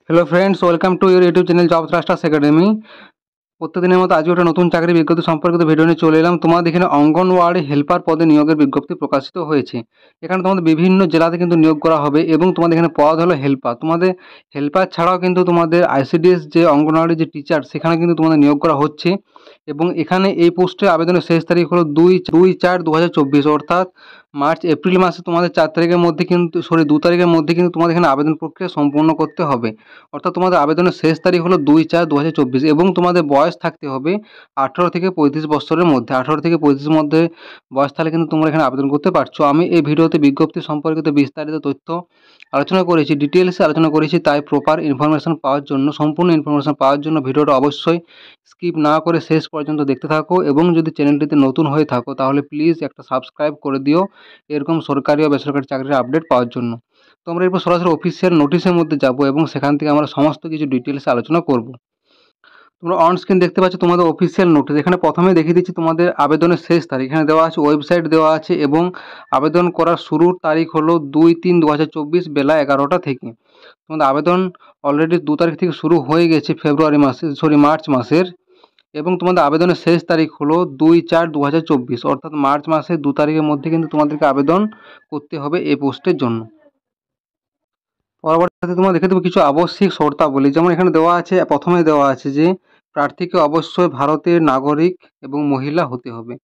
Hello friends, welcome to your YouTube channel job trusters academy. প্রত্যেকদিনের মতো আজকে একটা নতুন চাকরি বিজ্ঞপ্তি সম্পর্কিত ভিডিও নিয়ে চলে এলাম। তোমাদের এখানে অঙ্গনওয়াড়ি হেল্পার পদে নিয়োগের বিজ্ঞপ্তি প্রকাশিত হয়েছে। এখানে তোমাদের বিভিন্ন জেলাতে কিন্তু নিয়োগ করা হবে এবং তোমাদের এখানে পদ হলো হেল্পার। তোমাদের হেল্পার ছাড়াও কিন্তু তোমাদের আইসিডিএস যে অঙ্গনওয়াড়ি যে টিচার, সেখানে কিন্তু তোমাদের নিয়োগ করা হচ্ছে। এবং এখানে এই পোস্টে আবেদনের শেষ তারিখ হলো 2/4/2024, অর্থাৎ এপ্রিল মাসে তোমাদের 4 তারিখের মধ্যে কিন্তু 2 তারিখের মধ্যে কিন্তু তোমাদের এখানে আবেদন প্রক্রিয়া সম্পূর্ণ করতে হবে। অর্থাৎ তোমাদের আবেদনের শেষ তারিখ হলো 2/4/2024 এবং তোমাদের বয়স থাকতে হবে 18 থেকে 35 বছরের মধ্যে। 18 থেকে 35 মধ্যে বয়স থাকলে কিন্তু তোমরা এখানে আবেদন করতে পারছো। আমি এই ভিডিওতে বিজ্ঞপ্তি সম্পর্কিত বিস্তারিত তথ্য আলোচনা করেছি, ডিটেলসে আলোচনা করেছি। তাই প্রপার ইনফরমেশন পাওয়ার জন্য, সম্পূর্ণ ইনফরমেশন পাওয়ার জন্য ভিডিওটা অবশ্যই স্কিপ না করে শেষ পর্যন্ত দেখতে থাকো। এবং যদি চ্যানেলটিতে নতুন হয়ে থাকো তাহলে প্লিজ একটা সাবস্ক্রাইব করে দিও এরকম সরকারি ও বেসরকারি চাকরির আপডেট পাওয়ার জন্য। তো আমরা এরপর সরাসরি অফিসিয়াল নোটিশের মধ্যে যাব এবং সেখান থেকে আমরা সমস্ত কিছু ডিটেলসে আলোচনা করব। তোমরা অন স্ক্রিন দেখতে পাচ্ছ তোমাদের অফিসিয়াল নোটিশ। এখানে প্রথমে দেখিয়ে দিচ্ছি তোমাদের আবেদনের শেষ তারিখ। এখানে দেওয়া আছে, ওয়েবসাইট দেওয়া আছে এবং আবেদন করার শুরুর তারিখ হলো 2/3/2024 বেলা 11টা থেকে। তোমাদের আবেদন অলরেডি 2 তারিখ থেকে শুরু হয়ে গেছে মার্চ মাসের। এবং তোমাদের আবেদনের শেষ তারিখ হলো 2/4/2024, অর্থাৎ মার্চ মাসের 2 তারিখের মধ্যে কিন্তু তোমাদেরকে আবেদন করতে হবে এই পোস্টের জন্য। পরবর্তীতে তোমরা দেখে দেবো কিছু আবশ্যিক শর্তাবলী। যেমন এখানে দেওয়া আছে, প্রথমে দেওয়া আছে যে প্রার্থীকে অবশ্যই ভারতের নাগরিক এবং মহিলা হতে হবে।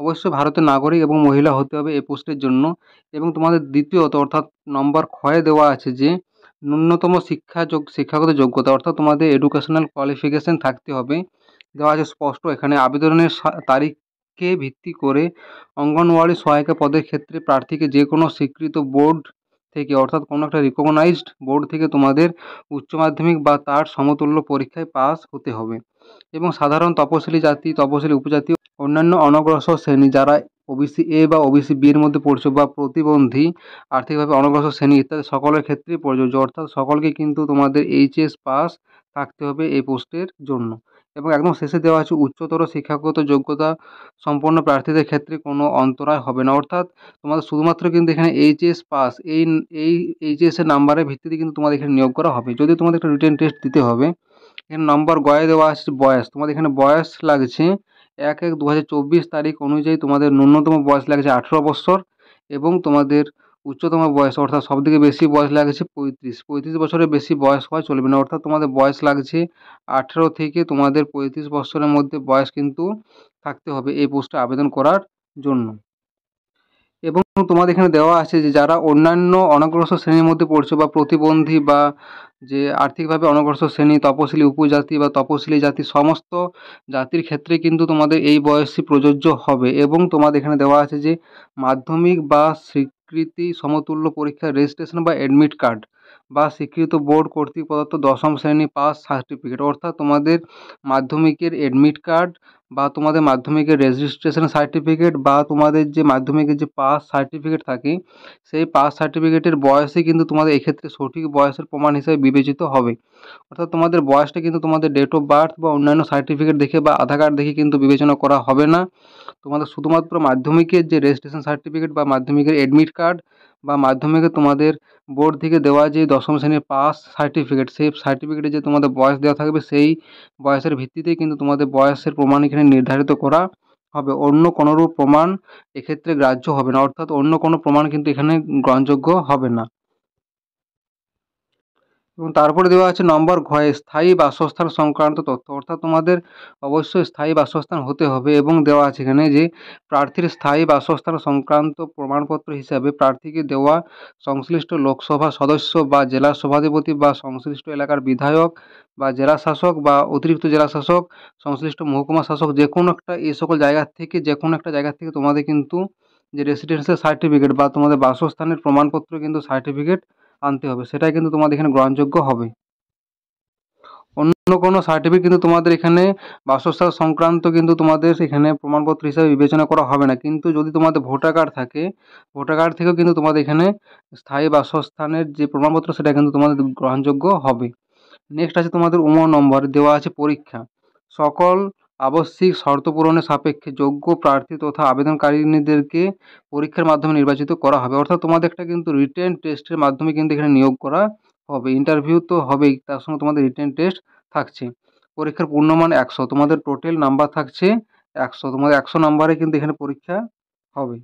অবশ্যই ভারতের নাগরিক এবং মহিলা হতে হবে এই পোস্টের জন্য। এবং তোমাদের দ্বিতীয়ত অর্থাৎ নম্বর ক্ষয়ে দেওয়া আছে যে ন্যূনতম শিক্ষাগত যোগ্যতা, অর্থাৎ তোমাদের এডুকেশনাল কোয়ালিফিকেশন থাকতে হবে। দেওয়া আছে স্পষ্ট এখানে, আবেদনের তারিখকে ভিত্তি করে অঙ্গনওয়াড়ি সহায়িকা পদের ক্ষেত্রে প্রার্থীকে যে কোনো স্বীকৃত বোর্ড থেকে, অর্থাৎ কোনো একটা রিকগনাইজড বোর্ড থেকে তোমাদের উচ্চ মাধ্যমিক বা তার সমতুল্য পরীক্ষায় পাস হতে হবে। এবং সাধারণ তপশিলি জাতি, তপশিলি উপজাতি, অন্যান্য অনগ্রসর শ্রেণী যারা ওবিসি এ বা ওবিসি বি এর মধ্যে পড়ছে, বা প্রতিবন্ধী, আর্থিকভাবে অনগ্রসর শ্রেণী ইত্যাদি সকলের ক্ষেত্রেই প্রযোজ্য। অর্থাৎ সকলকে কিন্তু তোমাদের এইচএস পাস থাকতে হবে এই পোস্টের জন্য। এবং একদম শেষে দেওয়া আছে উচ্চতর শিক্ষাগত যোগ্যতা সম্পন্ন প্রার্থীদের ক্ষেত্রে কোনো অন্তরায় হবে না। অর্থাৎ তোমাদের শুধুমাত্র কিন্তু এখানে এইচএস পাস, এই এইচএস এর নাম্বারের ভিত্তিতে কিন্তু তোমাদের এখানে নিয়োগ করা হবে। যদি তোমাদের একটা রিটেন টেস্ট দিতে হবে। এখানে নম্বর গয়ে দেওয়া আছে বয়স। তোমাদের এখানে বয়স লাগছে 1/1/2024 তারিখ অনুযায়ী তোমাদের ন্যূনতম বয়স লাগছে 18 বছর। এবং তোমাদের উচ্চতম বয়স, অর্থাৎ সবথেকে বেশি বয়স লাগছে 35 বছরের বেশি বয়স হওয়া চলবে না। অর্থাৎ তোমাদের বয়স লাগছে 18 থেকে তোমাদের 35 বছরের মধ্যে বয়স কিন্তু থাকতে হবে এই পোস্টে আবেদন করার জন্য। এবং তোমাদের এখানে দেওয়া আছে যে যারা অন্যান্য অনগ্রসর শ্রেণীর মধ্যে পড়ছে, বা প্রতিবন্ধী, বা যে আর্থিকভাবে অনগ্রসর শ্রেণী, তপশিলি উপজাতি বা তপশিলি জাতি, সমস্ত জাতির ক্ষেত্রে কিন্তু তোমাদের এই বয়সই প্রযোজ্য হবে। এবং তোমাদের এখানে দেওয়া আছে যে মাধ্যমিক বা স্বীকৃতি সমতুল্য পরীক্ষার রেজিস্ট্রেশন বা অ্যাডমিট কার্ড, বা স্বীকৃত বোর্ড কর্তৃক প্রদত্ত 10ম শ্রেণী পাস সার্টিফিকেট, অর্থাৎ তোমাদের মাধ্যমিকের অ্যাডমিট কার্ড, বা তোমাদের মাধ্যমিকের রেজিস্ট্রেশন সার্টিফিকেট, বা তোমাদের যে মাধ্যমিকের যে পাস সার্টিফিকেট থাকে, সেই পাস সার্টিফিকেটের বয়সই কিন্তু তোমাদের এক্ষেত্রে সঠিক বয়সের প্রমাণ হিসেবে বিবেচিত হবে। অর্থাৎ তোমাদের বয়সটা কিন্তু তোমাদের ডেট অফ বার্থ বা অন্যান্য সার্টিফিকেট দেখে বা আধার কার্ড দেখে কিন্তু বিবেচনা করা হবে না। তোমাদের শুধুমাত্র মাধ্যমিকের যে রেজিস্ট্রেশন সার্টিফিকেট, বা মাধ্যমিকের অ্যাডমিট কার্ড, বা মাধ্যমিকে তোমাদের বোর্ড থেকে দেওয়া যে 10ম শ্রেণীর পাস সার্টিফিকেট, সেই সার্টিফিকেটে যে তোমাদের বয়স দেওয়া থাকবে, সেই বয়সের ভিত্তিতেই কিন্তু তোমাদের বয়সের প্রমাণ এখানে নির্ধারিত করা হবে। অন্য কোনোরূপ প্রমাণ এক্ষেত্রে গ্রাহ্য হবে না। অর্থাৎ অন্য কোনো প্রমাণ কিন্তু এখানে গ্রহণযোগ্য হবে না। এবং তারপরে দেওয়া আছে নম্বর ঘয়ে স্থায়ী বাসস্থান সংক্রান্ত তথ্য, অর্থাৎ তোমাদের অবশ্যই স্থায়ী বাসস্থান হতে হবে। এবং দেওয়া আছে এখানে যে প্রার্থীর স্থায়ী বাসস্থান সংক্রান্ত প্রমাণপত্র হিসাবে প্রার্থীকে দেওয়া সংশ্লিষ্ট লোকসভা সদস্য বা জেলা সভাধিপতি বা সংশ্লিষ্ট এলাকার বিধায়ক বা জেলা শাসক বা অতিরিক্ত জেলা শাসক, সংশ্লিষ্ট মহকুমা শাসক, যে কোনো একটা এই সকল জায়গার থেকে, যে কোনো একটা জায়গা থেকে তোমাদের কিন্তু যে রেসিডেন্সিয়াল সার্টিফিকেট বা তোমাদের বাসস্থানের প্রমাণপত্র কিন্তু সার্টিফিকেট আনতে হবে। সেটাই কিন্তু তোমাদের এখানে গ্রহণযোগ্য হবে। অন্য কোনো সার্টিফিকেট কিন্তু তোমাদের এখানে বাসস্থান সংক্রান্ত কিন্তু তোমাদের এখানে প্রমাণপত্র হিসাবে বিবেচনা করা হবে না। কিন্তু যদি তোমাদের ভোটার কার্ড থাকে, ভোটার কার্ড থেকেও কিন্তু তোমাদের এখানে স্থায়ী বাসস্থানের যে প্রমাণপত্র, সেটা কিন্তু তোমাদের গ্রহণযোগ্য হবে। নেক্সট আছে তোমাদের নম্বর দেওয়া আছে পরীক্ষা। সকল আবশ্যিক শর্ত পূরণের সাপেক্ষে যোগ্য প্রার্থী তথা আবেদনকারীদেরকে পরীক্ষার মাধ্যমে নির্বাচিত করা হবে। অর্থাৎ তোমাদের একটা কিন্তু রিটেন টেস্টের মাধ্যমে কিন্তু এখানে নিয়োগ করা হবে, ইন্টারভিউ তো হবেই, তার সঙ্গে তোমাদের রিটেন টেস্ট থাকছে। পরীক্ষার পূর্ণমান 100, তোমাদের টোটাল নাম্বার থাকছে 100, তোমাদের 100 নাম্বারে কিন্তু এখানে পরীক্ষা হবে।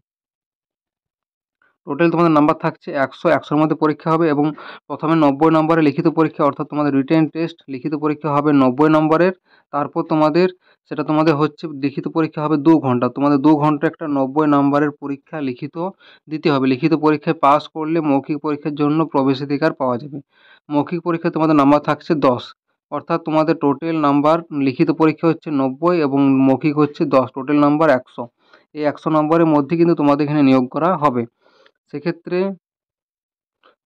টোটাল তোমাদের নাম্বার থাকছে 100, 100-র মধ্যে পরীক্ষা হবে এবং প্রথমে 90 নম্বরে লিখিত পরীক্ষা, অর্থাৎ তোমাদের রিটেন টেস্ট লিখিত পরীক্ষা হবে 90 নম্বরের। তারপর তোমাদের সেটা তোমাদের হচ্ছে লিখিত পরীক্ষা হবে 2 ঘন্টা। তোমাদের 2 ঘন্টা একটা 90 নম্বরের পরীক্ষা লিখিত দিতে হবে। লিখিত পরীক্ষায় পাস করলে মৌখিক পরীক্ষার জন্য প্রবেশাধিকার পাওয়া যাবে। মৌখিক পরীক্ষায় তোমাদের নাম্বার থাকছে 10, অর্থাৎ তোমাদের টোটাল নাম্বার লিখিত পরীক্ষা হচ্ছে 90 এবং মৌখিক হচ্ছে 10, টোটাল নাম্বার 100। এই 100 নম্বরের মধ্যে কিন্তু তোমাদের এখানে নিয়োগ করা হবে। সেক্ষেত্রে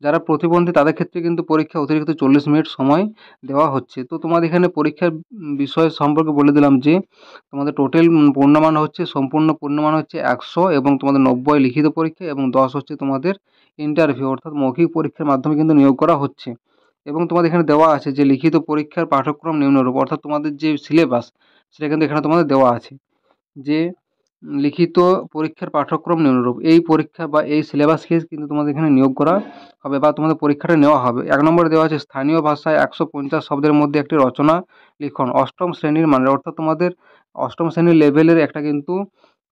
যারা প্রতিবন্ধী তাদের ক্ষেত্রে কিন্তু পরীক্ষা অতিরিক্ত 40 মিনিট সময় দেওয়া হচ্ছে। তো তোমাদের এখানে পরীক্ষার বিষয় সম্পর্কে বলে দিলাম যে তোমাদের টোটাল পূর্ণমান হচ্ছে, সম্পূর্ণ পূর্ণমান হচ্ছে 100 এবং তোমাদের 90 লিখিত পরীক্ষা এবং 10 হচ্ছে তোমাদের ইন্টারভিউ, অর্থাৎ মৌখিক পরীক্ষার মাধ্যমে কিন্তু নিয়োগ করা হচ্ছে। এবং তোমাদের এখানে দেওয়া আছে যে লিখিত পরীক্ষার পাঠ্যক্রম নিম্নরূপ, অর্থাৎ তোমাদের যে সিলেবাস সেটা কিন্তু এখানে তোমাদের দেওয়া আছে যে লিখিত পরীক্ষার পাঠ্যক্রম নিম্নরূপ। এই পরীক্ষা বা এই সিলেবাসকে কিন্তু তোমাদের এখানে নিয়োগ করা হবে বা তোমাদের পরীক্ষাটা নেওয়া হবে। 1 নম্বরে দেওয়া আছে স্থানীয় ভাষায় 150 শব্দের মধ্যে একটি রচনা লিখন। অষ্টম শ্রেণীর মানের, অর্থাৎ তোমাদের অষ্টম শ্রেণীর লেভেলের একটা কিন্তু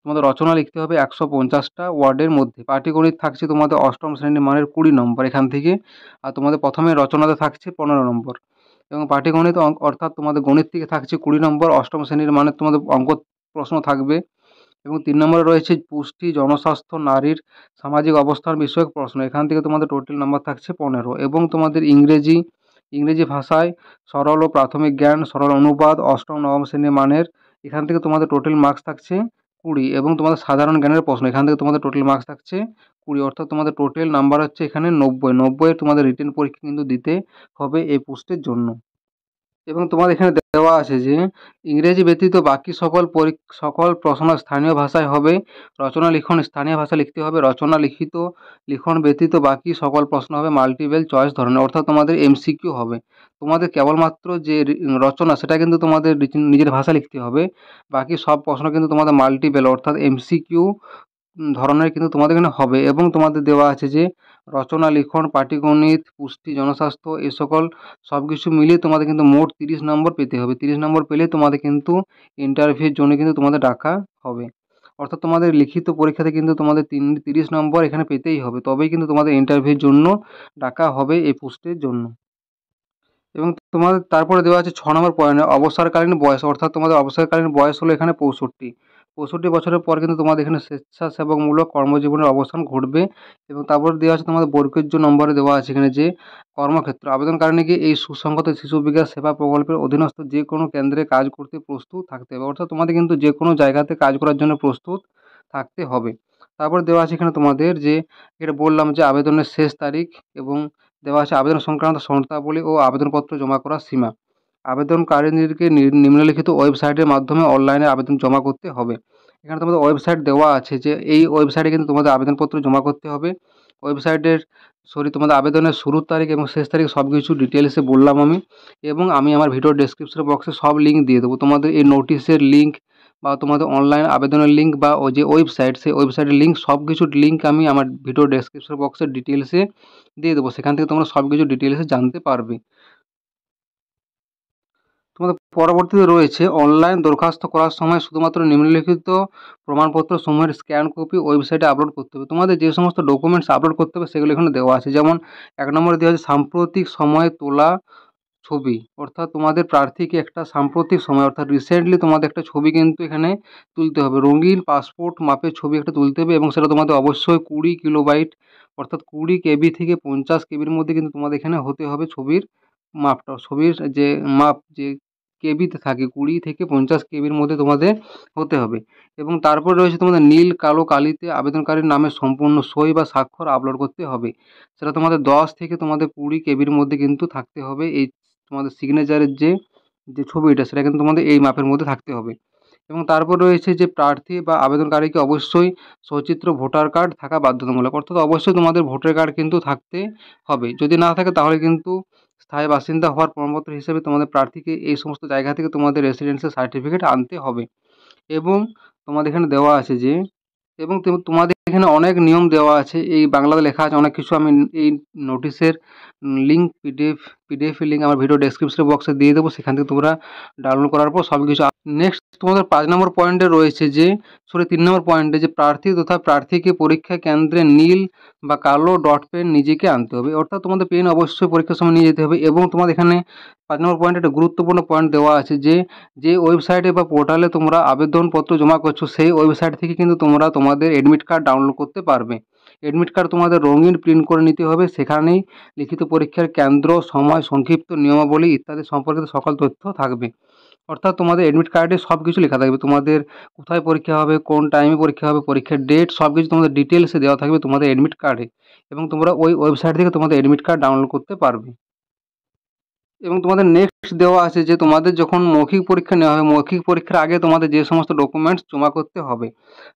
তোমাদের রচনা লিখতে হবে 150টা ওয়ার্ডের মধ্যে। পাটিগণিত থাকছে তোমাদের অষ্টম শ্রেণীর মানের 20 নম্বর এখান থেকে। আর তোমাদের প্রথমে রচনাতে থাকছে 15 নম্বর এবং পাটিগণিত অর্থাৎ তোমাদের গণিত থেকে থাকছে 20 নম্বর। অষ্টম শ্রেণীর মানের তোমাদের অঙ্ক প্রশ্ন থাকবে। এবং 3 নম্বরে রয়েছে পুষ্টি, জনস্বাস্থ্য, নারীর সামাজিক অবস্থান বিষয়ক প্রশ্ন। এখান থেকে তোমাদের টোটাল নাম্বার থাকছে 15 এবং তোমাদের ইংরেজি ভাষায় সরল ও প্রাথমিক জ্ঞান, সরল অনুবাদ, অষ্টম নবম শ্রেণীর মানের। এখান থেকে তোমাদের টোটাল মার্কস থাকছে 20 এবং তোমাদের সাধারণ জ্ঞানের প্রশ্ন এখান থেকে তোমাদের টোটাল মার্কস থাকছে 20, অর্থাৎ তোমাদের টোটাল নাম্বার হচ্ছে এখানে 90। 90 এর তোমাদের রিটেন পরীক্ষা কিন্তু দিতে হবে এই পোস্টের জন্য। এবং তোমাদের এখানে দেওয়া আছে যে ইংরেজি ব্যতীত বাকি সকল প্রশ্ন স্থানীয় ভাষায় হবে। রচনা লিখন স্থানীয় ভাষায় লিখতে হবে। রচনা লিখন ব্যতীত বাকি সকল প্রশ্ন হবে মাল্টিপল চয়েস ধরনের, অর্থাৎ তোমাদের এমসিকিউ হবে। তোমাদের কেবলমাত্র যে রচনা সেটা কিন্তু তোমাদের নিজের ভাষায় লিখতে হবে। বাকি সব প্রশ্ন কিন্তু তোমাদের মাল্টিপল অর্থাৎ এমসিকিউ ধরনের কিন্তু তোমাদের এখানে হবে। এবং তোমাদের দেওয়া আছে যে রচনা লিখন, পাটিগণিত, পুষ্টি, জনস্বাস্থ্য এ সকল সবকিছু মিলিয়ে তোমাদের কিন্তু মোট 30 নম্বর পেতে হবে। 30 নম্বর পেলে তোমাদের কিন্তু ইন্টারভিউর জন্য কিন্তু তোমাদের ডাকা হবে। অর্থাৎ তোমাদের লিখিত পরীক্ষাতে কিন্তু তোমাদের 30 নম্বর এখানে পেতেই হবে। তবেই কিন্তু তোমাদের ইন্টারভিউর জন্য ডাকা হবে এই পোস্টের জন্য। এবং তোমাদের তারপরে দেওয়া আছে 6 নম্বর পয়েন্টে অবসরকালীন বয়স, অর্থাৎ তোমাদের অবসরকালীন বয়স হলো এখানে 65। 65 বছরের পর কিন্তু তোমাদের এখানে স্বেচ্ছাসেবকমূলক কর্মজীবনের অবসান ঘটবে। এবং তারপর দেওয়া আছে তোমাদের বর্গীয় নম্বরে দেওয়া আছে এখানে যে কর্মক্ষেত্র আবেদনকারীকে এই সুসংহত শিশু বিকাশ সেবা প্রকল্পের অধীনস্থ যে কোনো কেন্দ্রে কাজ করতে প্রস্তুত থাকতে হবে, অর্থাৎ তোমাদের কিন্তু যে কোনো জায়গাতে কাজ করার জন্য প্রস্তুত থাকতে হবে। তারপর দেওয়া আছে এখানে তোমাদের যে এটা বললাম যে আবেদনের শেষ তারিখ এবং দেওয়া আছে আবেদন সংক্রান্ত শর্তাবলী ও আবেদনপত্র জমা করার সীমা। আবেদনকারীদেরকে নিম্নলিখিত ওয়েবসাইটের মাধ্যমে অনলাইনে আবেদন জমা করতে হবে। এখানে তোমাদের ওয়েবসাইট দেওয়া আছে যে এই ওয়েবসাইটে কিন্তু তোমাদের আবেদনপত্র জমা করতে হবে। ওয়েবসাইটের তোমাদের আবেদনের শুরুর তারিখ এবং শেষ তারিখ সব কিছু ডিটেলসে বললাম আমি। এবং আমি আমার ভিডিও ডেসক্রিপশন বক্সে সব লিঙ্ক দিয়ে দেবো। তোমাদের এই নোটিশের লিঙ্ক বা তোমাদের অনলাইন আবেদনের লিঙ্ক বা ও যে ওয়েবসাইট সেই ওয়েবসাইটের লিঙ্ক সব কিছুর লিঙ্ক আমি আমার ভিডিও ডেসক্রিপশন বক্সে ডিটেলসে দিয়ে দেবো। সেখান থেকে তোমরা সব কিছু ডিটেলসে জানতে পারবে। তোমাদের পরবর্তীতে রয়েছে অনলাইন দরখাস্ত করার সময় শুধুমাত্র নিম্নলিখিত প্রমাণপত্র সমূহের স্ক্যান কপি ওয়েবসাইটে আপলোড করতে হবে। তোমাদের যে সমস্ত ডকুমেন্টস আপলোড করতে হবে সেগুলো এখানে দেওয়া আছে। যেমন 1 নম্বরে দেওয়া আছে সাম্প্রতিক সময়ে তোলা ছবি, অর্থাৎ তোমাদের প্রার্থীকে একটা সাম্প্রতিক সময় অর্থাৎ রিসেন্টলি তোমাদের একটা ছবি কিন্তু এখানে তুলতে হবে। রঙিন পাসপোর্ট মাপের ছবি একটা তুলতে হবে এবং সেটা তোমাদের অবশ্যই 20 কিলোবাইট অর্থাৎ 20 কেবি থেকে 50 কেবির মধ্যে কিন্তু তোমাদের এখানে হতে হবে ছবির মাপটা। ছবির যে মাপ যে কেবিতে থাকে 20 থেকে 50 কেবির মধ্যে তোমাদের হতে হবে। এবং তারপর রয়েছে তোমাদের নীল কালো কালিতে আবেদনকারীর নামে সম্পূর্ণ সই বা স্বাক্ষর আপলোড করতে হবে। সেটা তোমাদের 10 থেকে তোমাদের 20 কেবির মধ্যে কিন্তু থাকতে হবে। এই তোমাদের সিগনেচারের যে ছবিটা সেটা কিন্তু তোমাদের এই মাপের মধ্যে থাকতে হবে। এবং তারপর রয়েছে যে প্রার্থী বা আবেদনকারীকে অবশ্যই সচিত্র ভোটার কার্ড থাকা বাধ্যতামূলক, অর্থাৎ অবশ্যই তোমাদের ভোটার কার্ড কিন্তু থাকতে হবে। যদি না থাকে তাহলে কিন্তু স্থায়ী বাসিন্দা হওয়ার প্রমাণপত্র হিসেবে তোমাদের প্রার্থীকে এই সমস্ত জায়গা থেকে তোমাদের রেসিডেন্সিয়াল সার্টিফিকেট আনতে হবে। এবং তোমাদের এখানে দেওয়া আছে যে এবং তোমাদের এখানে অনেক নিয়ম দেওয়া আছে, এই বাংলাতে লেখা আছে অনেক কিছু। আমি এই নোটিশের লিঙ্ক, পিডিএফ এর লিঙ্ক আমার ভিডিও ডেসক্রিপশন বক্সে দিয়ে দেবো, সেখান থেকে তোমরা ডাউনলোড করার পর সব কিছু। নেক্সট তোমাদের 5 নম্বর পয়েন্টে রয়েছে যে, 3 নম্বর পয়েন্টে যে প্রার্থী তথা প্রার্থীকে পরীক্ষা কেন্দ্রে নীল বা কালো ডট পেন নিজেকে আনতে হবে, অর্থাৎ তোমাদের পেন অবশ্যই পরীক্ষার সময় নিয়ে যেতে হবে। এবং তোমাদের এখানে 5 নম্বর পয়েন্টে একটা গুরুত্বপূর্ণ পয়েন্ট দেওয়া আছে যে, যে ওয়েবসাইটে বা পোর্টালে তোমরা আবেদনপত্র জমা করছো, সেই ওয়েবসাইট থেকে কিন্তু তোমরা তোমাদের এডমিট কার্ড ডাউনলোড করতে পারবে। এডমিট কার্ড তোমাদের রঙিন প্রিন্ট করে নিতে হবে, সেখানেই লিখিত পরীক্ষার কেন্দ্র, সময়, সংক্ষিপ্ত নিয়মাবলী ইত্যাদি সম্পর্কিত সকল তথ্য থাকবে। অর্থাৎ তোমাদের এডমিট কার্ডে সব কিছু লেখা থাকবে, তোমাদের কোথায় পরীক্ষা হবে, কোন টাইমে পরীক্ষা হবে, পরীক্ষার ডেট, সব কিছু তোমাদের ডিটেলসে দেওয়া থাকবে তোমাদের এডমিট কার্ডে। এবং তোমরা ওই ওয়েবসাইট থেকে তোমাদের এডমিট কার্ড ডাউনলোড করতে পারবে। এবং তোমাদের নেক্সট দেওয়া আছে যে, তোমাদের যখন মৌখিক পরীক্ষা নেওয়া হবে, মৌখিক পরীক্ষার আগে তোমাদের যে সমস্ত ডকুমেন্টস জমা করতে হবে,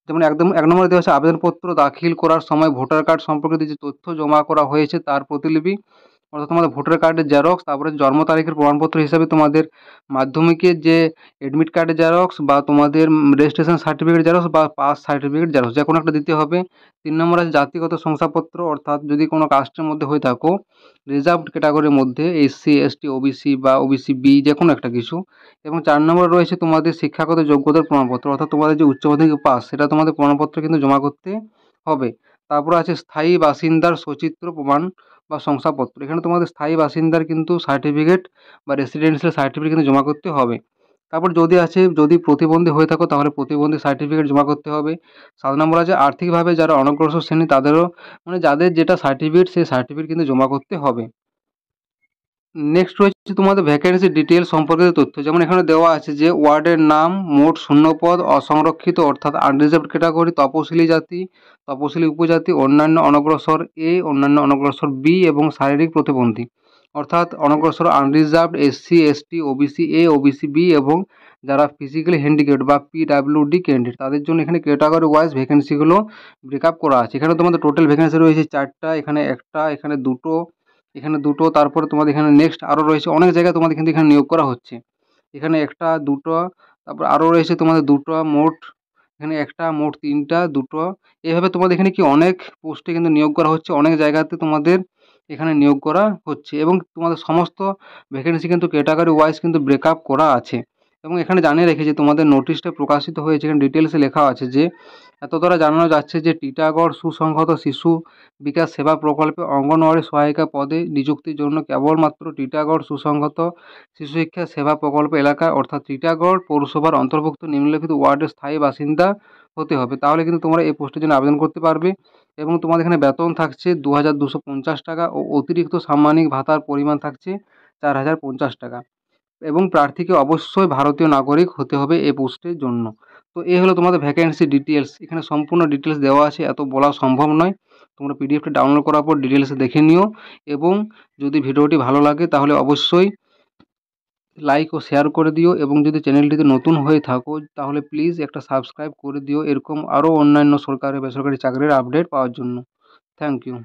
যেমন একদম 1 নম্বরে দেওয়া আছে আবেদনপত্র দাখিল করার সময় ভোটার কার্ড সম্পর্কিত যে তথ্য জমা করা হয়েছে তার প্রতিলিপি, অর্থাৎ তোমাদের ভোটার কার্ডের জেরক্স, তারপরে জন্ম তারিখের প্রমাণপত্র হিসাবে তোমাদের মাধ্যমিকের যে এডমিট কার্ডের জেরক্স, বা তোমাদের রেজিস্ট্রেশন সার্টিফিকেট জেরক্স, বা পাস সার্টিফিকেট জেরক্স, যে কোনো একটা দিতে হবে। 3 নম্বর আছে জাতিগত শংসাপত্র, অর্থাৎ যদি কোনো কাস্টের মধ্যে হয়ে থাকো, রিজার্ভড ক্যাটাগরির মধ্যে এসসি, এসটি, ওবিসি বা ওবিসি বি, যে কোনো একটা কিছু। এবং 4 নম্বরে রয়েছে তোমাদের শিক্ষাগত যোগ্যতার প্রমাণপত্র, অর্থাৎ তোমাদের যে উচ্চ মাধ্যমিক পাস, সেটা তোমাদের প্রমাণপত্র কিন্তু জমা করতে হবে। তারপর আছে স্থায়ী বাসিন্দার সচিত্র প্রমাণ বা শংসাপত্র, এখানে তোমাদের স্থায়ী বাসিন্দার কিন্তু সার্টিফিকেট বা রেসিডেন্সিয়াল সার্টিফিকেট কিন্তু জমা করতে হবে। তারপর যদি প্রতিবন্ধী হয়ে থাকো তাহলে প্রতিবন্ধী সার্টিফিকেট জমা করতে হবে। 7 নম্বর আছে আর্থিকভাবে যারা অনগ্রসর শ্রেণী তাদেরও, মানে যাদের যেটা সার্টিফিকেট সেই সার্টিফিকেট কিন্তু জমা করতে হবে। নেক্সট রয়েছে তোমাদের ভ্যাকেন্সি ডিটেইলস সম্পর্কিত তথ্য, যেমন এখানে দেওয়া আছে যে ওয়ার্ডের নাম, মোট শূন্যপদ, অসংরক্ষিত অর্থাৎ আনরিজার্ভড ক্যাটাগরি, তপশিলি জাতি, তপশিলি উপজাতি, অন্যান্য অনগ্রসর এ, অন্যান্য অনগ্রসর বি এবং শারীরিক প্রতিবন্ধী, অর্থাৎ অনগ্রসর unreserved SC, ST, OBC A, OBC B এবং যারা ফিজিক্যালি হ্যান্ডিক্যাপড বা পিডাব্লিউডি ক্যান্ডিডেট, তাদের জন্য এখানে ক্যাটাগরি ওয়াইজ ভ্যাকেন্সিগুলো ব্রেকআপ করা আছে। এখানে তোমাদের টোটাল ভ্যাকেন্সি রয়েছে 4টা, এখানে 1টা, এখানে 2টো, এখানে 2টো, তারপরে তোমাদের এখানে নেক্সট আরও রয়েছে অনেক জায়গায় তোমাদের কিন্তু এখানে নিয়োগ করা হচ্ছে। এখানে 1টা, 2টো, তারপর আরও রয়েছে তোমাদের 2টো, মোট এখানে 1টা, মোট 3টা, 2টো, এভাবে তোমাদের এখানে কি অনেক পোস্টে কিন্তু নিয়োগ করা হচ্ছে, অনেক জায়গাতে তোমাদের এখানে নিয়োগ করা হচ্ছে। এবং তোমাদের সমস্ত ভ্যাকেন্সি কিন্তু ক্যাটাগরি ওয়াইজ কিন্তু ব্রেকআপ করা আছে। এবং এখানে জানিয়ে রেখেছি তোমাদের নোটিশটা প্রকাশিত হয়েছে, এখানে ডিটেলসে লেখা আছে যে, এত দ্বারা জানানো যাচ্ছে যে টিটাগড় সুসংহত শিশু বিকাশ সেবা প্রকল্পে অঙ্গনওয়াড়ি সহায়িকা পদে নিযুক্তির জন্য কেবলমাত্র টিটাগড় সুসংহত শিশু শিক্ষা সেবা প্রকল্প এলাকায়, অর্থাৎ টিটাগড় পৌরসভার অন্তর্ভুক্ত নিম্নলিখিত ওয়ার্ডের স্থায়ী বাসিন্দা হতে হবে, তাহলে কিন্তু তোমরা এই পোস্টের জন্য আবেদন করতে পারবে। এবং তোমাদের এখানে বেতন থাকছে 2250 টাকা ও অতিরিক্ত সাম্মানিক ভাতার পরিমাণ থাকছে 4050 টাকা। এবং প্রার্থীকে অবশ্যই ভারতীয় নাগরিক হতে হবে এই পোস্টের জন্য। তো এই হলো তোমাদের ভ্যাকেন্সি ডিটেলস, এখানে সম্পূর্ণ ডিটেলস দেওয়া আছে, এত বলা সম্ভব নয়। তোমরা পিডিএফটা ডাউনলোড করার পর ডিটেলসে দেখে নিও। এবং যদি ভিডিওটি ভালো লাগে তাহলে অবশ্যই লাইক ও শেয়ার করে দিও, এবং যদি চ্যানেলটিতে নতুন হয়ে থাকো তাহলে প্লিজ একটা সাবস্ক্রাইব করে দিও, এরকম আরও অন্যান্য সরকারি বেসরকারি চাকরির আপডেট পাওয়ার জন্য। Thank you.